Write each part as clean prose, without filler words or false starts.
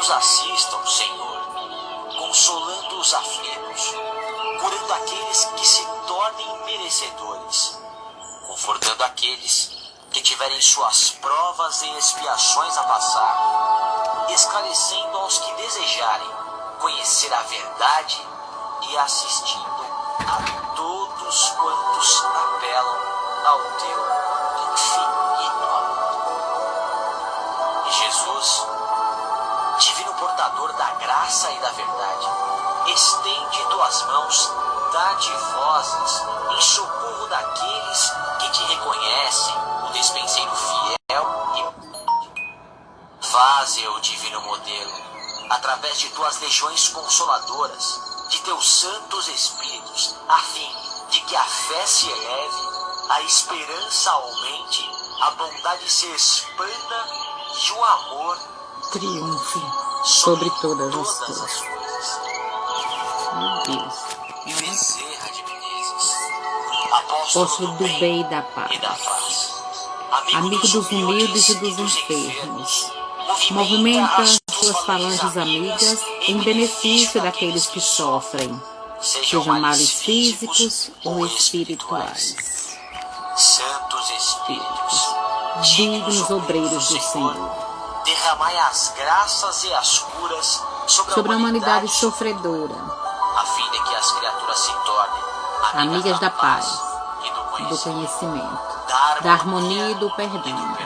nos assistam, Senhor, consolando os aflitos, curando aqueles que se tornem merecedores, confortando aqueles que tiverem suas provas e expiações a passar, esclarecendo aos que desejarem conhecer a verdade e assistindo a todos quantos apelam ao teu infinito amor. E Jesus, divino portador da graça e da verdade, estende tuas mãos dadivosas em socorro daqueles que te reconhecem, o despenseiro fiel e faze, o divino modelo, através de tuas legiões consoladoras, de teus santos espíritos, a fim de que a fé se eleve, a esperança aumente, a bondade se expanda e o amor triunfe sobre todas as coisas. Meu Deus. Bezerra de Menezes, Apóstolo do bem e da paz, amigo dos humildes e dos enfermos, movimenta suas falanges amigas em benefício daqueles que sofrem, sejam males físicos ou espirituais. Santos Espíritos, Dignos obreiros do Senhor, derramai as graças e as curas sobre a humanidade sofredora, a fim de que as criaturas se tornem amigas da paz, e do conhecimento, da harmonia e do perdão,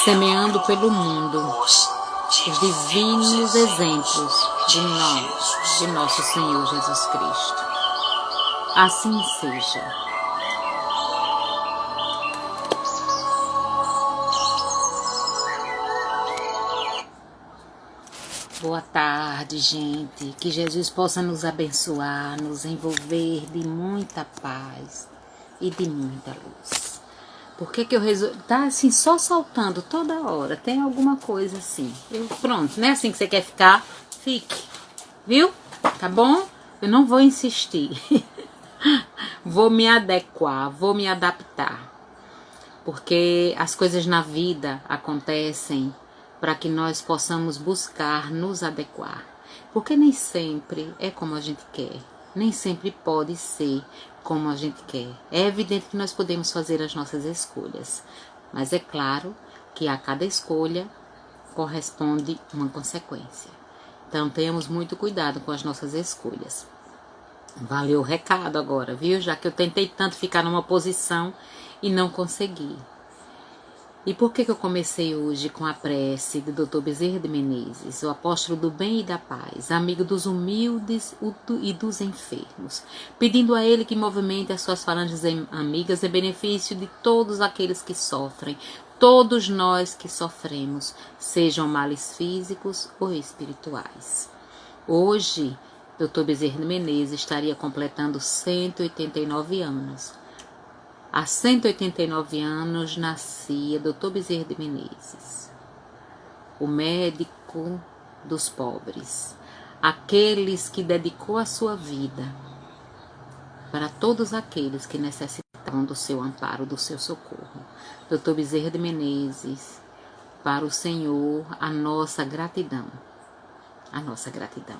semeando pelo mundo os divinos exemplos de nosso Senhor Jesus Cristo. Assim seja. Boa tarde, gente. Que Jesus possa nos abençoar, nos envolver de muita paz e de muita luz. Por que eu resolvi? Tá assim, só saltando toda hora. Tem alguma coisa assim. Pronto, não é assim que você quer ficar? Fique. Viu? Tá bom? Eu não vou insistir. Vou me adequar, vou me adaptar. Porque as coisas na vida acontecem para que nós possamos buscar nos adequar. Porque nem sempre é como a gente quer. Nem sempre pode ser como a gente quer. É evidente que nós podemos fazer as nossas escolhas. Mas é claro que a cada escolha corresponde uma consequência. Então tenhamos muito cuidado com as nossas escolhas. Valeu o recado agora, viu? Já que eu tentei tanto ficar numa posição e não consegui. E por que eu comecei hoje com a prece do Dr. Bezerra de Menezes, o apóstolo do bem e da paz, amigo dos humildes e dos enfermos, pedindo a ele que movimente as suas falanges amigas em benefício de todos aqueles que sofrem, todos nós que sofremos, sejam males físicos ou espirituais. Hoje, Dr. Bezerra de Menezes estaria completando 189 anos. Há 189 anos nascia Dr. Bezerra de Menezes, o médico dos pobres, aqueles que dedicou a sua vida para todos aqueles que necessitavam do seu amparo, do seu socorro. Dr. Bezerra de Menezes, para o Senhor, a nossa gratidão, a nossa gratidão.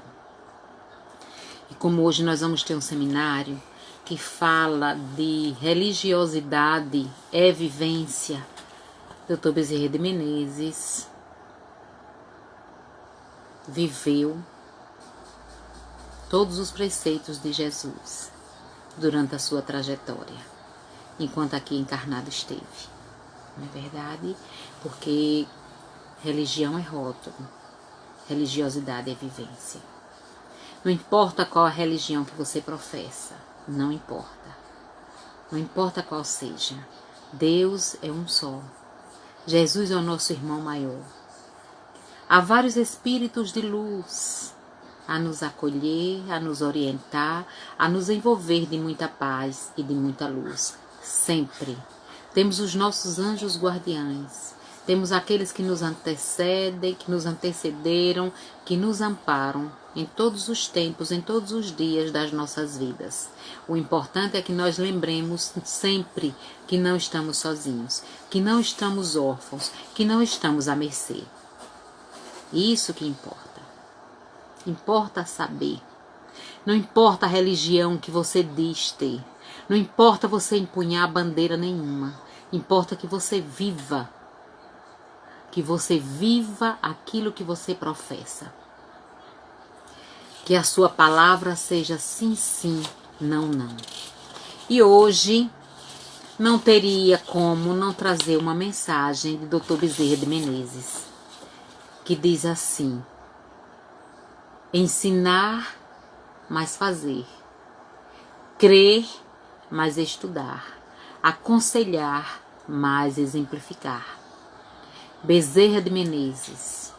E como hoje nós vamos ter um seminário que fala de religiosidade é vivência, Dr. Bezerra de Menezes viveu todos os preceitos de Jesus durante a sua trajetória, enquanto aqui encarnado esteve. Não é verdade? Porque religião é rótulo, religiosidade é vivência. Não importa qual a religião que você professa, não importa. Não importa qual seja. Deus é um só. Jesus é o nosso irmão maior. Há vários espíritos de luz a nos acolher, a nos orientar, a nos envolver de muita paz e de muita luz. Sempre. Temos os nossos anjos guardiães. Temos aqueles que nos antecedem, que nos antecederam, que nos amparam em todos os tempos, em todos os dias das nossas vidas. O importante é que nós lembremos sempre que não estamos sozinhos, que não estamos órfãos, que não estamos à mercê. Isso que importa. Importa saber. Não importa a religião que você diz ter. Não importa você empunhar bandeira nenhuma. Importa que você viva. Que você viva aquilo que você professa. Que a sua palavra seja sim, sim, não, não. E hoje não teria como não trazer uma mensagem de Dr. Bezerra de Menezes, que diz assim: ensinar, mas fazer. Crer, mas estudar. Aconselhar, mas exemplificar. Bezerra de Menezes.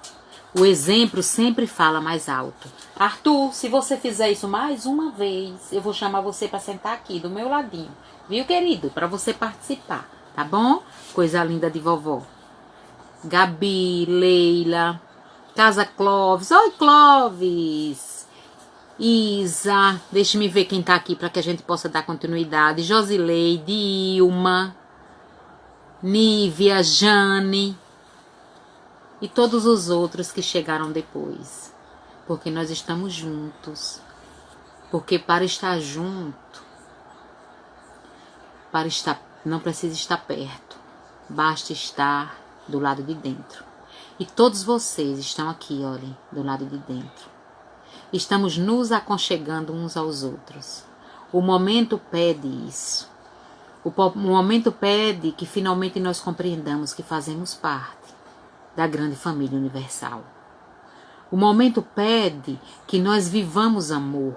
O exemplo sempre fala mais alto. Arthur, se você fizer isso mais uma vez, eu vou chamar você para sentar aqui do meu ladinho. Viu, querido? Para você participar, tá bom? Coisa linda de vovó. Gabi, Leila, Casa Clóvis. Oi, Clóvis. Isa, deixa-me ver quem tá aqui para que a gente possa dar continuidade. Josileide, Ilma, Nívia, Jane e todos os outros que chegaram depois. Porque nós estamos juntos. Porque para estar junto, não precisa estar perto. Basta estar do lado de dentro. E todos vocês estão aqui, olhem, do lado de dentro. Estamos nos aconchegando uns aos outros. O momento pede isso. O momento pede que finalmente nós compreendamos que fazemos parte da grande família universal. O momento pede que nós vivamos amor.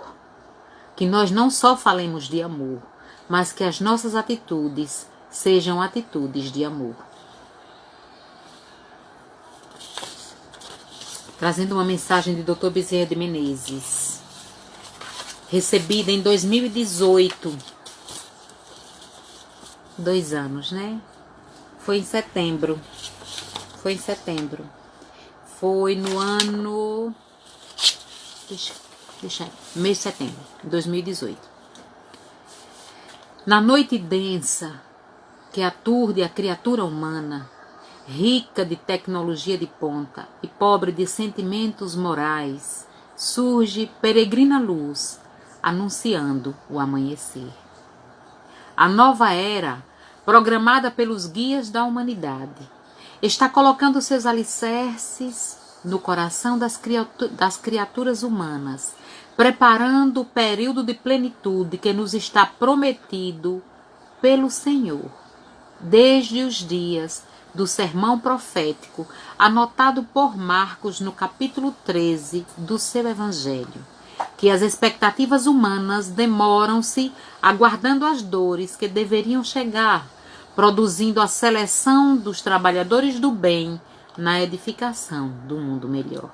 Que nós não só falemos de amor, mas que as nossas atitudes sejam atitudes de amor. Trazendo uma mensagem de Dr. Bezerra de Menezes, recebida em 2018. 2 anos, né? Foi em setembro. Foi no ano... mês de setembro, 2018. Na noite densa que aturde a criatura humana, rica de tecnologia de ponta e pobre de sentimentos morais, surge peregrina luz, anunciando o amanhecer. A nova era, programada pelos guias da humanidade, está colocando seus alicerces no coração das criaturas humanas, preparando o período de plenitude que nos está prometido pelo Senhor, desde os dias do sermão profético anotado por Marcos no capítulo 13 do seu Evangelho, que as expectativas humanas demoram-se aguardando as dores que deveriam chegar, produzindo a seleção dos trabalhadores do bem na edificação do mundo melhor.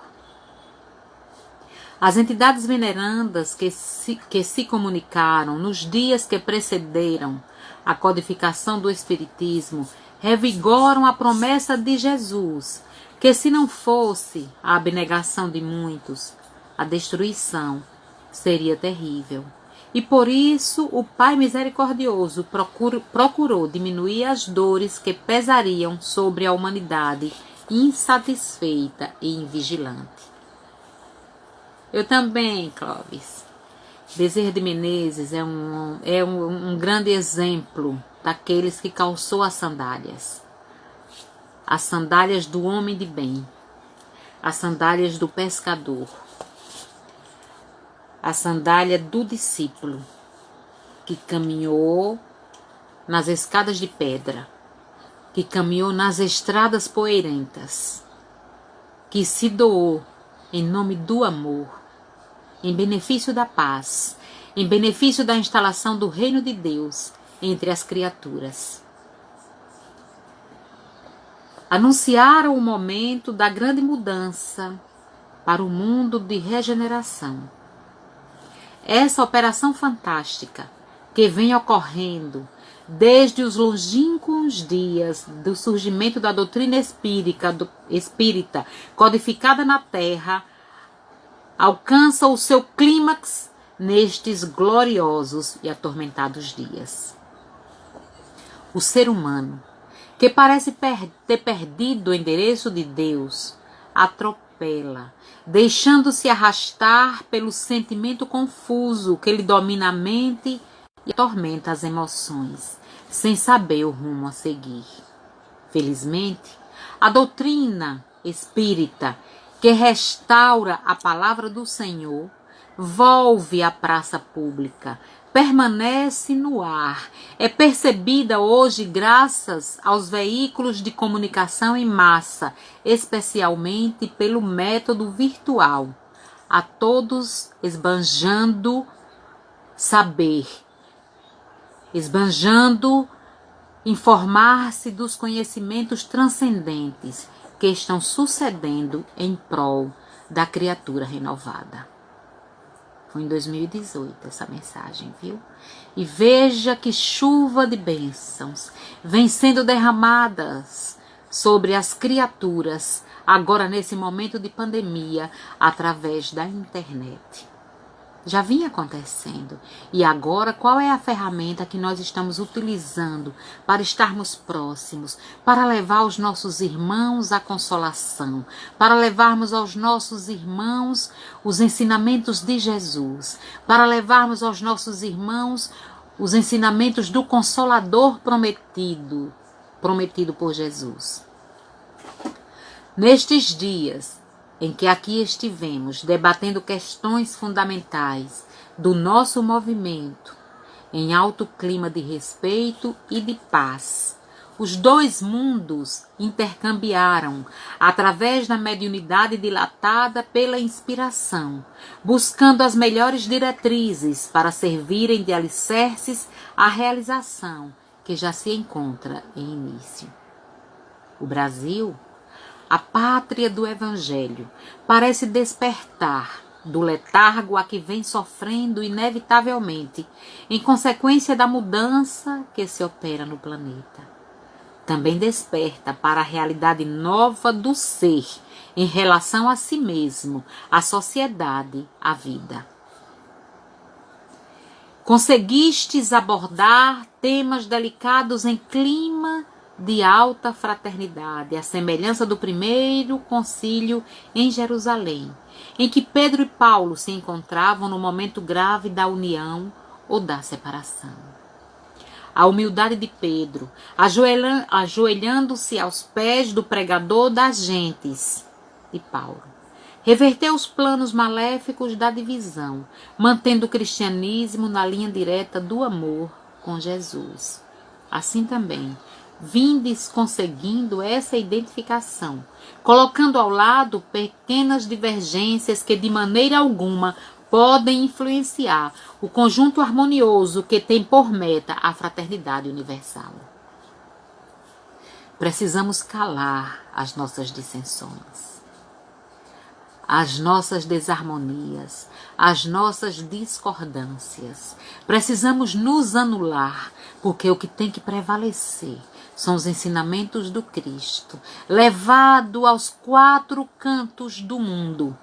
As entidades venerandas que se comunicaram nos dias que precederam a codificação do Espiritismo revigoram a promessa de Jesus, que se não fosse a abnegação de muitos, a destruição seria terrível. E por isso o Pai Misericordioso procurou diminuir as dores que pesariam sobre a humanidade insatisfeita e invigilante. Eu também, Clóvis. Bezerra de Menezes é um grande exemplo daqueles que calçou as sandálias do homem de bem, as sandálias do pescador, a sandália do discípulo, que caminhou nas escadas de pedra, que caminhou nas estradas poeirentas, que se doou em nome do amor, em benefício da paz, em benefício da instalação do reino de Deus entre as criaturas. Anunciaram o momento da grande mudança para o mundo de regeneração. Essa operação fantástica que vem ocorrendo desde os longínquos dias do surgimento da doutrina espírita codificada na Terra, alcança o seu clímax nestes gloriosos e atormentados dias. O ser humano, que parece ter perdido o endereço de Deus, atropela, deixando-se arrastar pelo sentimento confuso que lhe domina a mente e atormenta as emoções, sem saber o rumo a seguir. Felizmente, a doutrina espírita, que restaura a palavra do Senhor, volve à praça pública, permanece no ar, é percebida hoje graças aos veículos de comunicação em massa, especialmente pelo método virtual, a todos esbanjando saber, esbanjando informar-se dos conhecimentos transcendentes que estão sucedendo em prol da criatura renovada. Foi em 2018 essa mensagem, viu? E veja que chuva de bênçãos vem sendo derramadas sobre as criaturas, agora nesse momento de pandemia, através da internet. Já vinha acontecendo. E agora, qual é a ferramenta que nós estamos utilizando para estarmos próximos, para levar aos nossos irmãos a consolação, para levarmos aos nossos irmãos os ensinamentos de Jesus, para levarmos aos nossos irmãos os ensinamentos do Consolador prometido por Jesus? Nestes dias em que aqui estivemos debatendo questões fundamentais do nosso movimento, em alto clima de respeito e de paz, os dois mundos intercambiaram através da mediunidade dilatada pela inspiração, buscando as melhores diretrizes para servirem de alicerces à realização que já se encontra em início. O Brasil, a pátria do Evangelho, parece despertar do letargo a que vem sofrendo inevitavelmente em consequência da mudança que se opera no planeta. Também desperta para a realidade nova do ser em relação a si mesmo, à sociedade, à vida. Conseguistes abordar temas delicados em clima de alta fraternidade, à semelhança do primeiro concílio em Jerusalém, em que Pedro e Paulo se encontravam no momento grave da união ou da separação. A humildade de Pedro, ajoelhando-se aos pés do pregador das gentes, de Paulo, reverteu os planos maléficos da divisão, mantendo o cristianismo na linha direta do amor com Jesus. Assim também, vindes conseguindo essa identificação, colocando ao lado pequenas divergências que de maneira alguma podem influenciar o conjunto harmonioso que tem por meta a fraternidade universal. Precisamos calar as nossas dissensões, as nossas desarmonias, as nossas discordâncias. Precisamos nos anular, porque o que tem que prevalecer são os ensinamentos do Cristo, levado aos quatro cantos do mundo,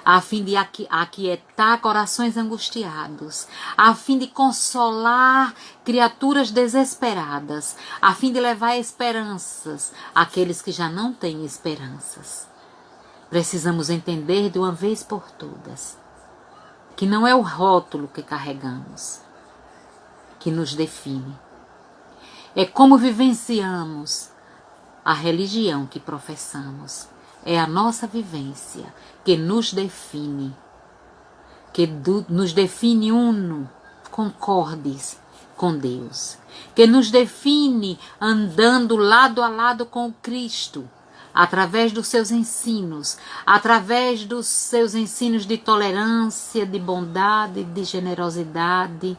a fim de aquietar corações angustiados, a fim de consolar criaturas desesperadas, a fim de levar esperanças àqueles que já não têm esperanças. Precisamos entender de uma vez por todas que não é o rótulo que carregamos que nos define. É como vivenciamos a religião que professamos. É a nossa vivência que nos define, nos define uno, concordes com Deus, que nos define andando lado a lado com o Cristo, através dos seus ensinos, através dos seus ensinos de tolerância, de bondade, de generosidade,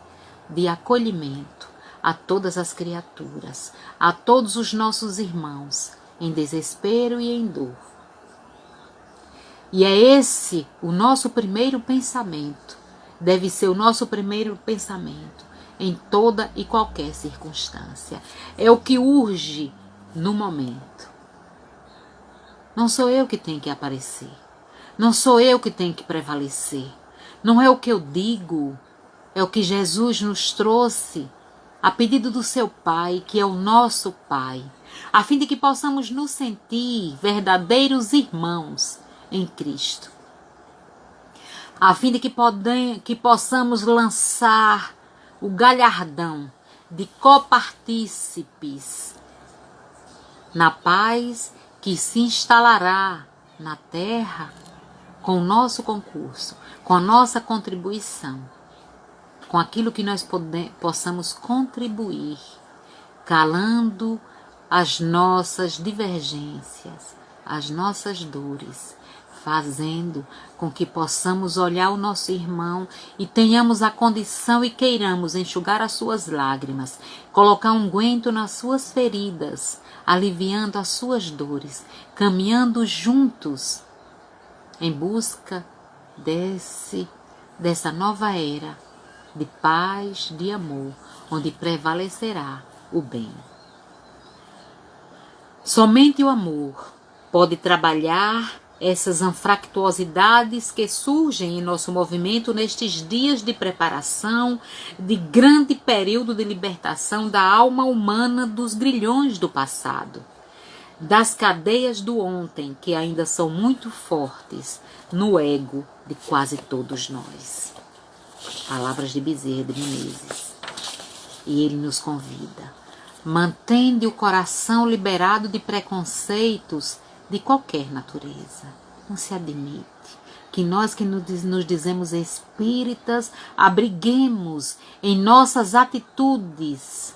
de acolhimento a todas as criaturas, a todos os nossos irmãos, em desespero e em dor. E é esse o nosso primeiro pensamento, deve ser o nosso primeiro pensamento em toda e qualquer circunstância. É o que urge no momento. Não sou eu que tenho que aparecer, não sou eu que tenho que prevalecer, não é o que eu digo, é o que Jesus nos trouxe a pedido do seu Pai, que é o nosso Pai, a fim de que possamos nos sentir verdadeiros irmãos em Cristo, a fim de que possamos lançar o galhardão de copartícipes na paz que se instalará na terra com o nosso concurso, com a nossa contribuição, com aquilo que nós possamos contribuir, calando as nossas divergências, as nossas dores, fazendo com que possamos olhar o nosso irmão e tenhamos a condição e queiramos enxugar as suas lágrimas, colocar um unguento nas suas feridas, aliviando as suas dores, caminhando juntos em busca dessa nova era de paz, de amor, onde prevalecerá o bem. Somente o amor pode trabalhar essas anfractuosidades que surgem em nosso movimento nestes dias de preparação, de grande período de libertação da alma humana dos grilhões do passado, das cadeias do ontem, que ainda são muito fortes no ego de quase todos nós. Palavras de Bezerra de Menezes. E ele nos convida: mantende o coração liberado de preconceitos de qualquer natureza. Não se admite que nós que nos dizemos espíritas abriguemos em nossas atitudes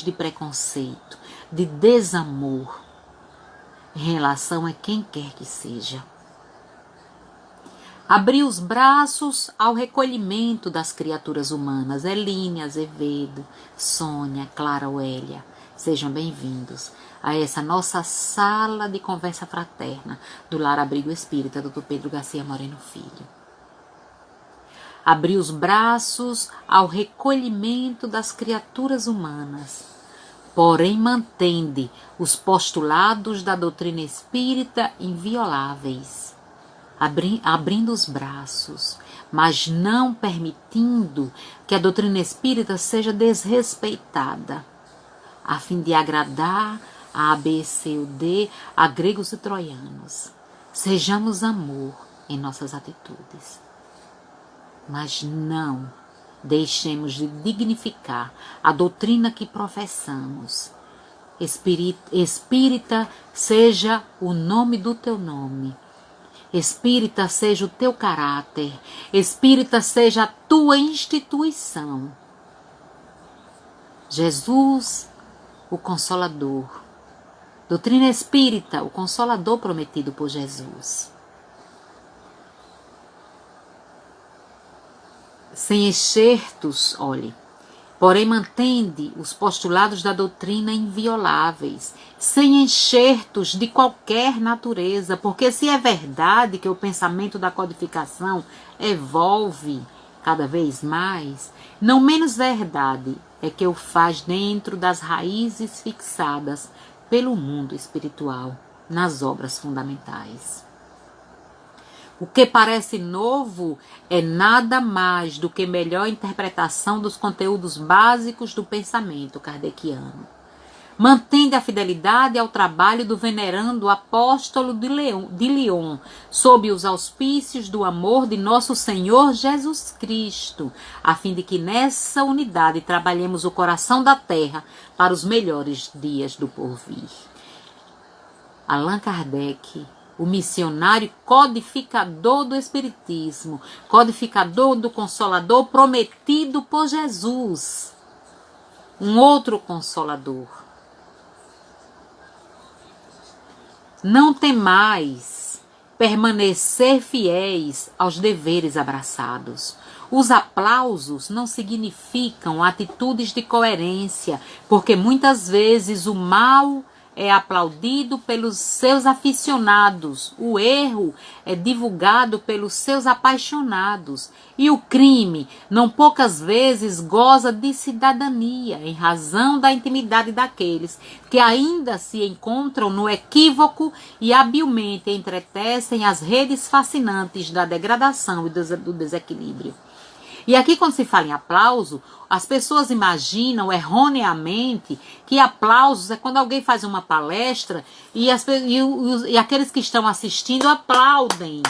de preconceito, de desamor em relação a quem quer que seja. Abrir os braços ao recolhimento das criaturas humanas. Eline Azevedo, Sônia, Clara Oélia, sejam bem-vindos a essa nossa sala de conversa fraterna do Lar Abrigo Espírita, Dr. Pedro Garcia Moreno Filho. Abrir os braços ao recolhimento das criaturas humanas, porém mantende os postulados da doutrina espírita invioláveis, abrindo os braços, mas não permitindo que a doutrina espírita seja desrespeitada, a fim de agradar a B, C ou D, a gregos e troianos. Sejamos amor em nossas atitudes, mas não deixemos de dignificar a doutrina que professamos. Espírita seja o nome do teu nome. Espírita seja o teu caráter. Espírita seja a tua instituição. Jesus, o Consolador. Doutrina espírita, o Consolador prometido por Jesus. Sem excertos, olhe, porém mantende os postulados da doutrina invioláveis, sem enxertos de qualquer natureza, porque se é verdade que o pensamento da codificação evolve cada vez mais, não menos verdade é que o faz dentro das raízes fixadas pelo mundo espiritual nas obras fundamentais. O que parece novo é nada mais do que melhor interpretação dos conteúdos básicos do pensamento kardeciano. Mantende a fidelidade ao trabalho do venerando apóstolo de Lyon, sob os auspícios do amor de nosso Senhor Jesus Cristo, a fim de que nessa unidade trabalhemos o coração da terra para os melhores dias do porvir. Allan Kardec, o missionário codificador do Espiritismo, codificador do Consolador prometido por Jesus. Um outro Consolador. Não temais permanecer fiéis aos deveres abraçados. Os aplausos não significam atitudes de coerência, porque muitas vezes o mal é aplaudido pelos seus aficionados, o erro é divulgado pelos seus apaixonados, e o crime, não poucas vezes, goza de cidadania, em razão da intimidade daqueles que ainda se encontram no equívoco e habilmente entretecem as redes fascinantes da degradação e do desequilíbrio. E aqui, quando se fala em aplauso, as pessoas imaginam erroneamente que aplausos é quando alguém faz uma palestra e aqueles que estão assistindo aplaudem.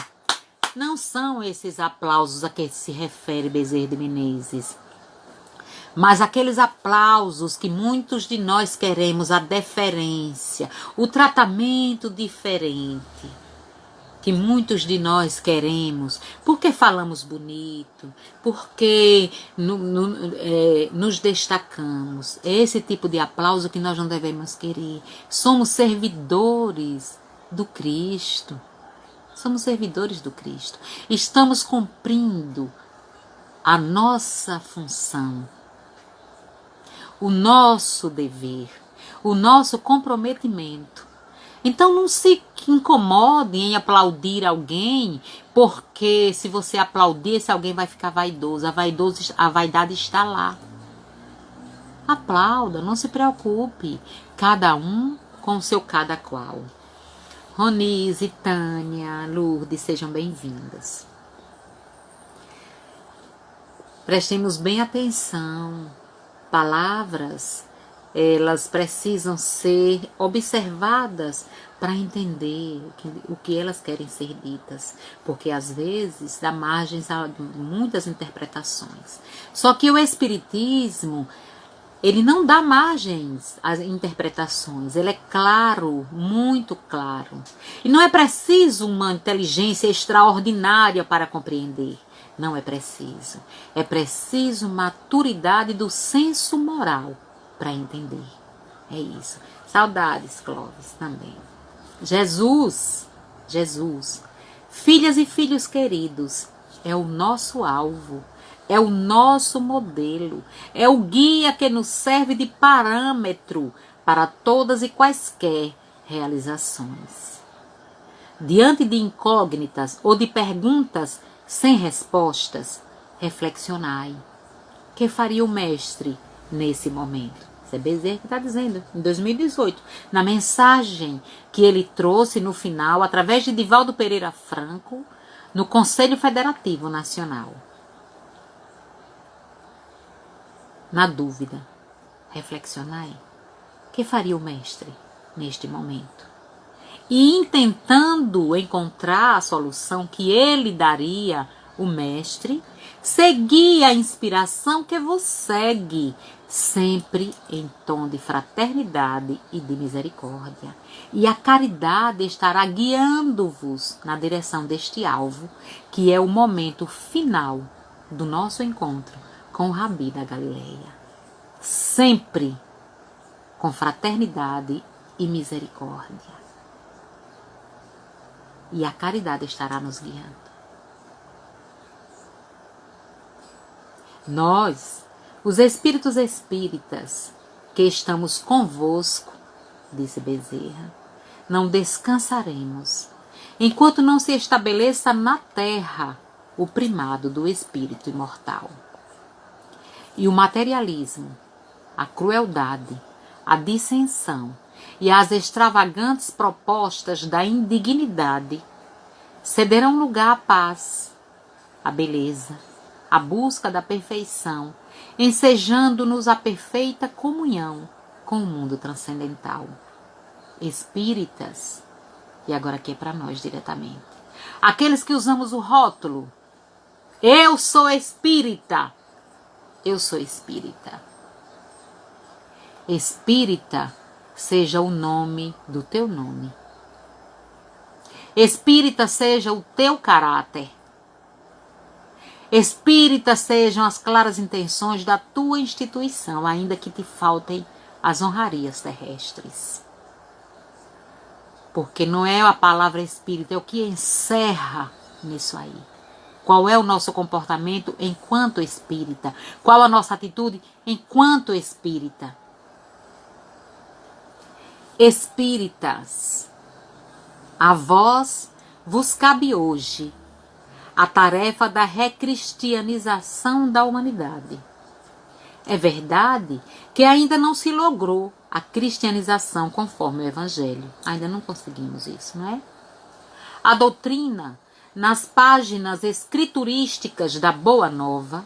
Não são esses aplausos a que se refere Bezerra de Menezes. Mas aqueles aplausos que muitos de nós queremos, a deferência, o tratamento diferente, que muitos de nós queremos, porque falamos bonito, porque nos destacamos. É esse tipo de aplauso que nós não devemos querer. Somos servidores do Cristo. Somos servidores do Cristo. Estamos cumprindo a nossa função, o nosso dever, o nosso comprometimento. Então não se incomode em aplaudir alguém, porque se você aplaudir, esse alguém vai ficar vaidoso. A vaidade está lá. Aplauda, não se preocupe. Cada um com o seu cada qual. Ronise, Tânia, Lourdes, sejam bem-vindas. Prestemos bem atenção. Palavras, elas precisam ser observadas para entender o que elas querem ser ditas, porque às vezes dá margens a muitas interpretações. Só que o Espiritismo, ele não dá margens às interpretações, ele é claro, muito claro. E não é preciso uma inteligência extraordinária para compreender. Não é preciso. É preciso maturidade do senso moral para entender. É isso. Saudades, Clóvis, também. Jesus, filhas e filhos queridos, é o nosso alvo, é o nosso modelo, é o guia que nos serve de parâmetro para todas e quaisquer realizações. Diante de incógnitas ou de perguntas sem respostas, reflexionai. O que faria o mestre nesse momento? Isso é Bezerra que está dizendo, em 2018, na mensagem que ele trouxe no final, através de Divaldo Pereira Franco, no Conselho Federativo Nacional. Na dúvida, reflexionai. O que faria o mestre neste momento? E tentando encontrar a solução que ele daria, o mestre, seguir a inspiração que vos segue, sempre em tom de fraternidade e de misericórdia. E a caridade estará guiando-vos na direção deste alvo, que é o momento final do nosso encontro com o Rabi da Galileia. Sempre com fraternidade e misericórdia. E a caridade estará nos guiando. Nós, os espíritos espíritas, que estamos convosco, disse Bezerra, não descansaremos, enquanto não se estabeleça na terra o primado do espírito imortal. E o materialismo, a crueldade, a dissensão e as extravagantes propostas da indignidade cederão lugar à paz, à beleza, à busca da perfeição, ensejando-nos a perfeita comunhão com o mundo transcendental. Espíritas, e agora aqui é para nós diretamente, aqueles que usamos o rótulo, eu sou espírita, eu sou espírita. Espírita seja o nome do teu nome. Espírita seja o teu caráter. Espírita sejam as claras intenções da tua instituição, ainda que te faltem as honrarias terrestres. Porque não é a palavra espírita, é o que encerra nisso aí. Qual é o nosso comportamento enquanto espírita? Qual a nossa atitude enquanto espírita? Espíritas, a vós vos cabe hoje a tarefa da recristianização da humanidade. É verdade que ainda não se logrou a cristianização conforme o Evangelho. Ainda não conseguimos isso, não é? A doutrina, nas páginas escriturísticas da Boa Nova,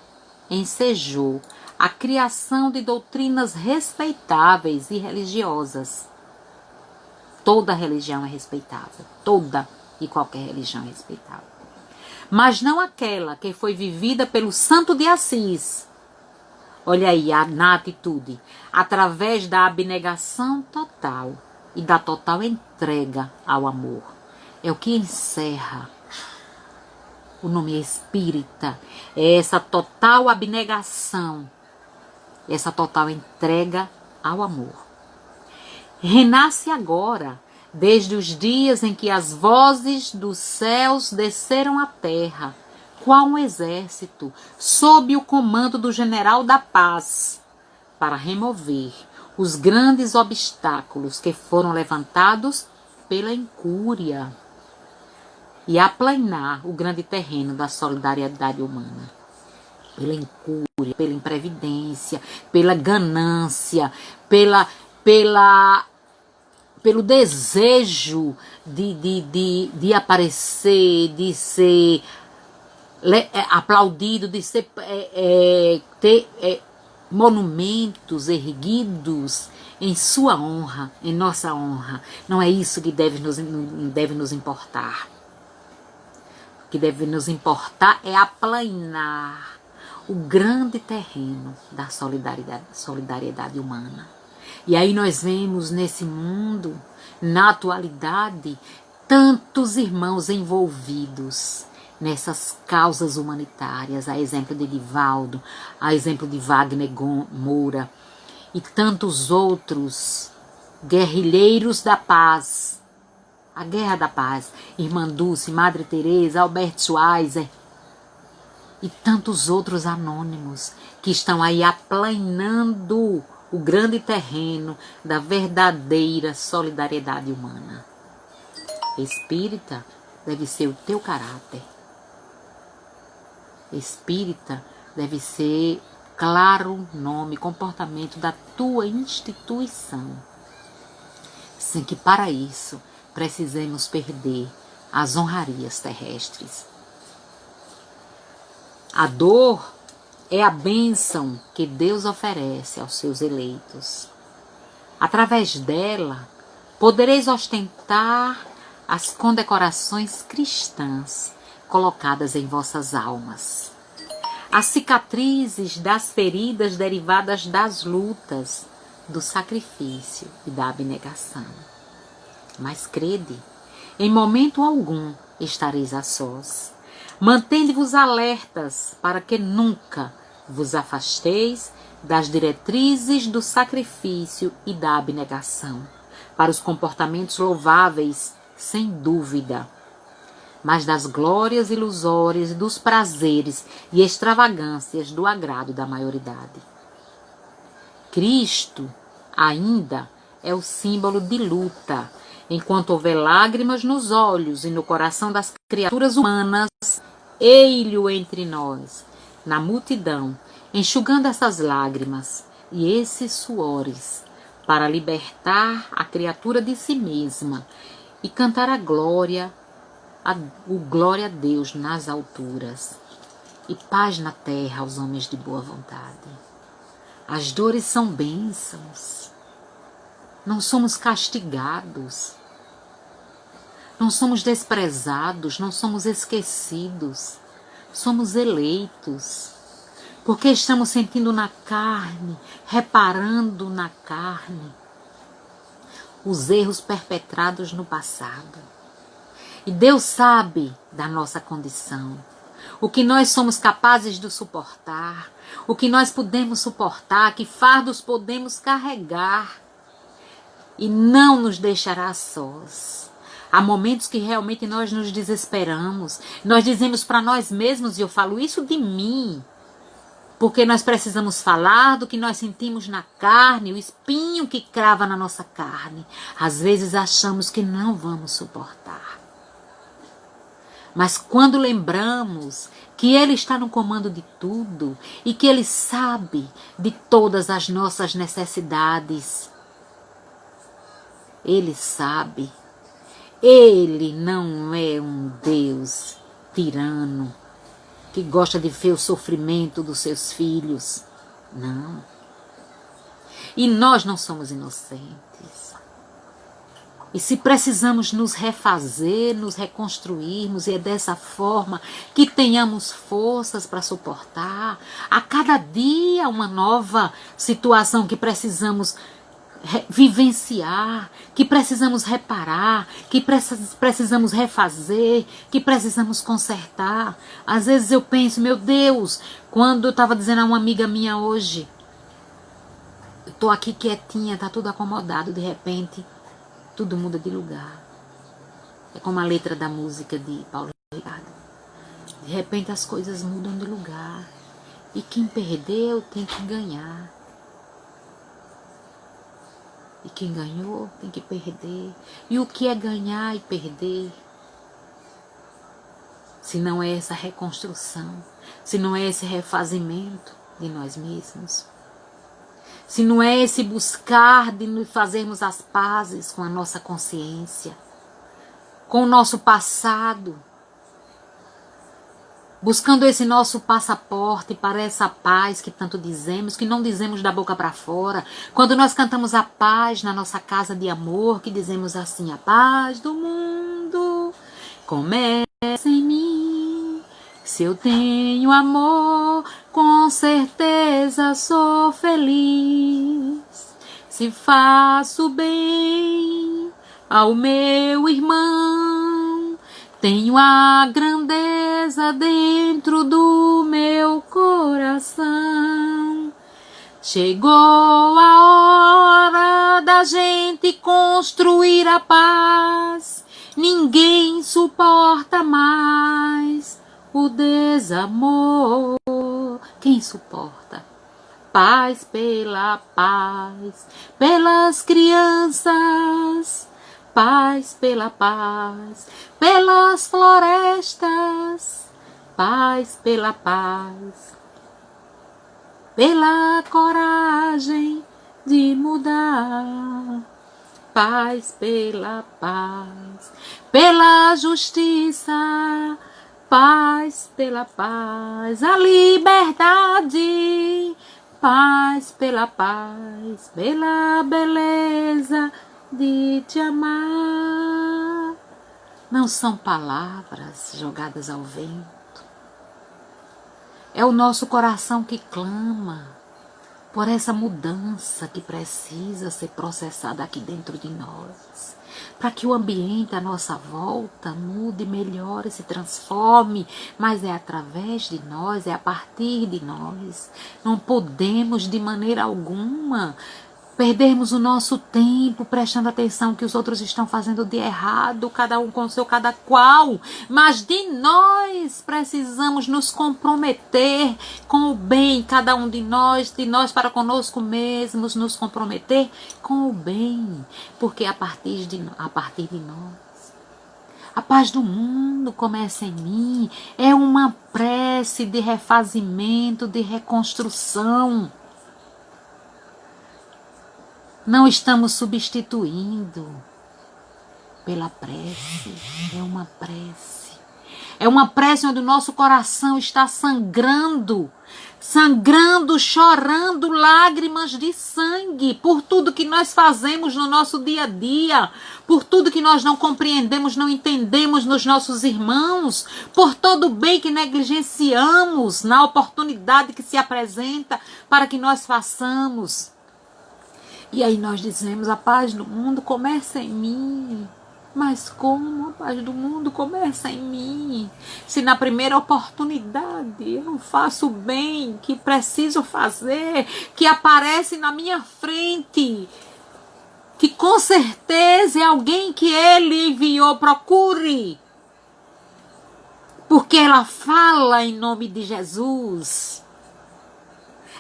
ensejou a criação de doutrinas respeitáveis e religiosas. Toda religião é respeitável, toda e qualquer religião é respeitável. Mas não aquela que foi vivida pelo Santo de Assis. Olha aí, na atitude, através da abnegação total e da total entrega ao amor. É o que encerra. O nome é espírita. É essa total abnegação, essa total entrega ao amor. Renasce agora, desde os dias em que as vozes dos céus desceram à terra, qual um exército, sob o comando do general da paz, para remover os grandes obstáculos que foram levantados pela incúria e aplanar o grande terreno da solidariedade humana. Pela incúria, pela imprevidência, pela ganância, pelo desejo de aparecer, de ser aplaudido, de ser, ter monumentos erguidos em sua honra, em nossa honra. Não é isso que deve nos importar. O que deve nos importar é aplanar o grande terreno da solidariedade humana. E aí nós vemos nesse mundo, na atualidade, tantos irmãos envolvidos nessas causas humanitárias, a exemplo de Divaldo, a exemplo de Wagner Moura e tantos outros guerrilheiros da paz, a guerra da paz, Irmã Dulce, Madre Teresa, Albert Schweitzer e tantos outros anônimos que estão aí aplanando o grande terreno da verdadeira solidariedade humana. Espírita deve ser o teu caráter. Espírita deve ser claro nome, comportamento da tua instituição. Sem que para isso precisemos perder as honrarias terrestres. A dor é a bênção que Deus oferece aos seus eleitos. Através dela, podereis ostentar as condecorações cristãs colocadas em vossas almas. As cicatrizes das feridas derivadas das lutas, do sacrifício e da abnegação. Mas crede, em momento algum estareis a sós. Mantende-vos alertas para que nunca vos afasteis das diretrizes do sacrifício e da abnegação, para os comportamentos louváveis, sem dúvida, mas das glórias ilusórias e dos prazeres e extravagâncias do agrado da maioridade. Cristo ainda é o símbolo de luta, enquanto houver lágrimas nos olhos e no coração das criaturas humanas, ei-lo entre nós, na multidão, enxugando essas lágrimas e esses suores, para libertar a criatura de si mesma e cantar o glória a Deus nas alturas, e paz na terra aos homens de boa vontade. As dores são bênçãos. Não somos castigados. Não somos desprezados, não somos esquecidos. Somos eleitos. Porque estamos sentindo na carne, reparando na carne, os erros perpetrados no passado. E Deus sabe da nossa condição, o que nós somos capazes de suportar, o que nós podemos suportar, que fardos podemos carregar, e não nos deixará sós. Há momentos que realmente nós nos desesperamos, nós dizemos para nós mesmos, e eu falo isso de mim, porque nós precisamos falar do que nós sentimos na carne, o espinho que crava na nossa carne. Às vezes achamos que não vamos suportar. Mas quando lembramos que Ele está no comando de tudo e que Ele sabe de todas as nossas necessidades, Ele sabe. Ele não é um Deus tirano. que gosta de ver o sofrimento dos seus filhos. Não. E nós não somos inocentes. E se precisamos nos refazer, nos reconstruirmos, e é dessa forma que tenhamos forças para suportar, a cada dia uma nova situação que precisamos vivenciar, que precisamos reparar, que precisamos refazer, que precisamos consertar. Às vezes eu penso, meu Deus, quando eu estava dizendo a uma amiga minha hoje, eu estou aqui quietinha, está tudo acomodado, de repente tudo muda de lugar. É como a letra da música de Paulo Ricardo. De repente as coisas mudam de lugar. E quem perdeu tem que ganhar. E quem ganhou tem que perder. E o que é ganhar e perder? Se não é essa reconstrução, se não é esse refazimento de nós mesmos, se não é esse buscar de nos fazermos as pazes com a nossa consciência, com o nosso passado, buscando esse nosso passaporte para essa paz que tanto dizemos, que não dizemos da boca para fora. Quando nós cantamos a paz na nossa casa de amor, que dizemos assim, a paz do mundo começa em mim. Se eu tenho amor, com certeza sou feliz. Se faço bem ao meu irmão, tenho a grandeza dentro do meu coração. Chegou a hora da gente construir a paz. Ninguém suporta mais o desamor. Quem suporta? Paz pela paz, pelas crianças. Paz pela paz, pelas florestas. Paz pela paz, pela coragem de mudar. Paz pela paz, pela justiça. Paz pela paz, a liberdade. Paz pela paz, pela beleza de te amar. Não são palavras jogadas ao vento. É o nosso coração que clama por essa mudança que precisa ser processada aqui dentro de nós, para que o ambiente à nossa volta mude, melhore, se transforme, mas é através de nós, é a partir de nós. Não podemos de maneira alguma perdermos o nosso tempo prestando atenção que os outros estão fazendo de errado, cada um com o seu cada qual, mas de nós precisamos nos comprometer com o bem, cada um de nós para conosco mesmos, nos comprometer com o bem, porque a partir de nós, a paz do mundo começa em mim, é uma prece de refazimento, de reconstrução. Não estamos substituindo pela prece, é uma prece. É uma prece onde o nosso coração está sangrando, chorando lágrimas de sangue por tudo que nós fazemos no nosso dia a dia, por tudo que nós não compreendemos, não entendemos nos nossos irmãos, por todo o bem que negligenciamos na oportunidade que se apresenta para que nós façamos. E aí nós dizemos, a paz do mundo começa em mim. Mas como a paz do mundo começa em mim? Se na primeira oportunidade eu não faço o bem que preciso fazer, que aparece na minha frente, que com certeza é alguém que ele enviou, procure. Porque ela fala em nome de Jesus.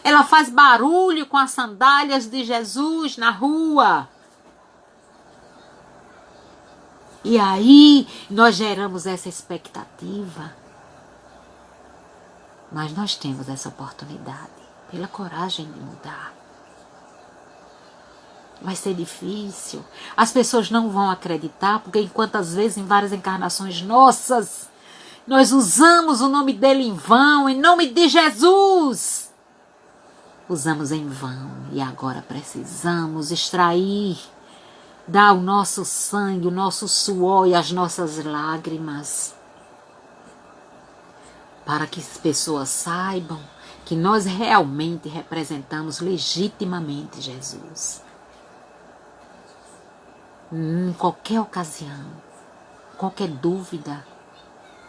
Ela faz barulho com as sandálias de Jesus na rua. E aí nós geramos essa expectativa. Mas nós temos essa oportunidade, pela coragem de mudar. Vai ser difícil. As pessoas não vão acreditar, porque enquanto às vezes em várias encarnações nossas, Nós usamos o nome dele em vão, em nome de Jesus. Usamos em vão e agora precisamos extrair, dar o nosso sangue, o nosso suor e as nossas lágrimas, para que as pessoas saibam que nós realmente representamos legitimamente Jesus. Em qualquer ocasião, qualquer dúvida,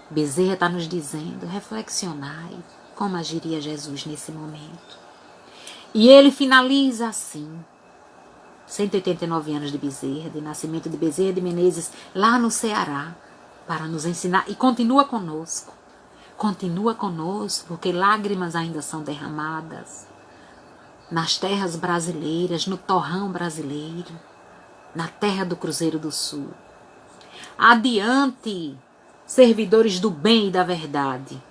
Bezerra está nos dizendo, reflexionai como agiria Jesus nesse momento. E ele finaliza assim, 189 anos de Bezerra, de nascimento de Bezerra de Menezes, lá no Ceará, para nos ensinar, e continua conosco, porque lágrimas ainda são derramadas nas terras brasileiras, no torrão brasileiro, na terra do Cruzeiro do Sul. Adiante, servidores do bem e da verdade,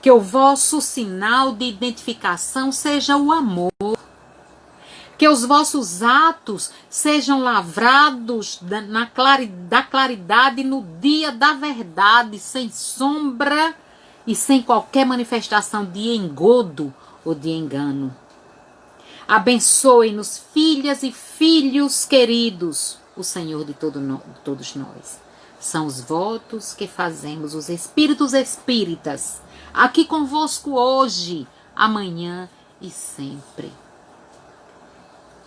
que o vosso sinal de identificação seja o amor, que os vossos atos sejam lavrados da claridade no dia da verdade, sem sombra e sem qualquer manifestação de engodo ou de engano. Abençoe-nos, filhas e filhos queridos, o Senhor de todos nós. São os votos que fazemos, os espíritos espíritas, aqui convosco hoje, amanhã e sempre.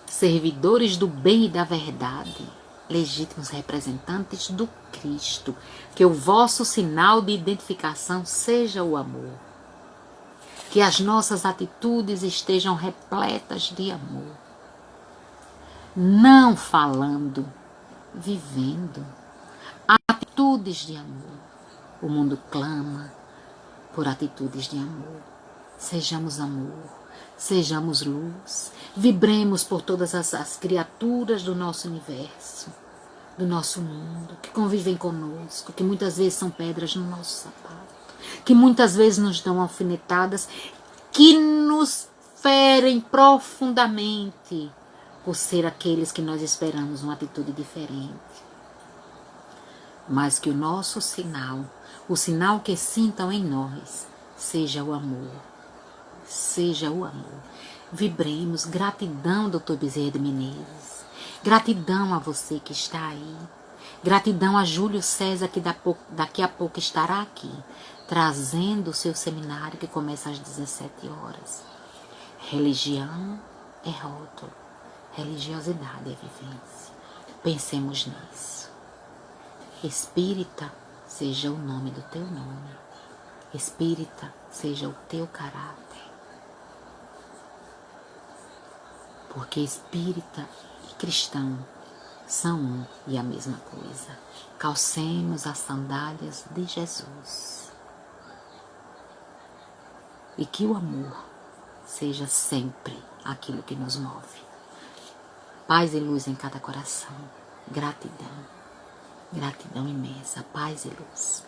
Servidores do bem e da verdade, legítimos representantes do Cristo, que o vosso sinal de identificação seja o amor. Que as nossas atitudes estejam repletas de amor. Não falando, vivendo. Atitudes de amor. O mundo clama por atitudes de amor. Sejamos amor, sejamos luz. Vibremos por todas as criaturas do nosso universo, do nosso mundo, que convivem conosco, que muitas vezes são pedras no nosso sapato, que muitas vezes nos dão alfinetadas, que nos ferem profundamente por ser aqueles que nós esperamos uma atitude diferente. Mas que o nosso sinal, o sinal que sintam em nós, seja o amor. Seja o amor. Vibremos. Gratidão, Dr. Bezerra de Menezes. Gratidão a você que está aí. Gratidão a Júlio César, que daqui a pouco estará aqui, trazendo o seu seminário que começa às 17 horas. Religião é rótulo. Religiosidade é vivência. Pensemos nisso. Espírita, seja o nome do teu nome. Espírita, seja o teu caráter. Porque espírita e cristão são um e a mesma coisa. Calcemos as sandálias de Jesus. E que o amor seja sempre aquilo que nos move. Paz e luz em cada coração. Gratidão. Gratidão imensa. Paz e luz.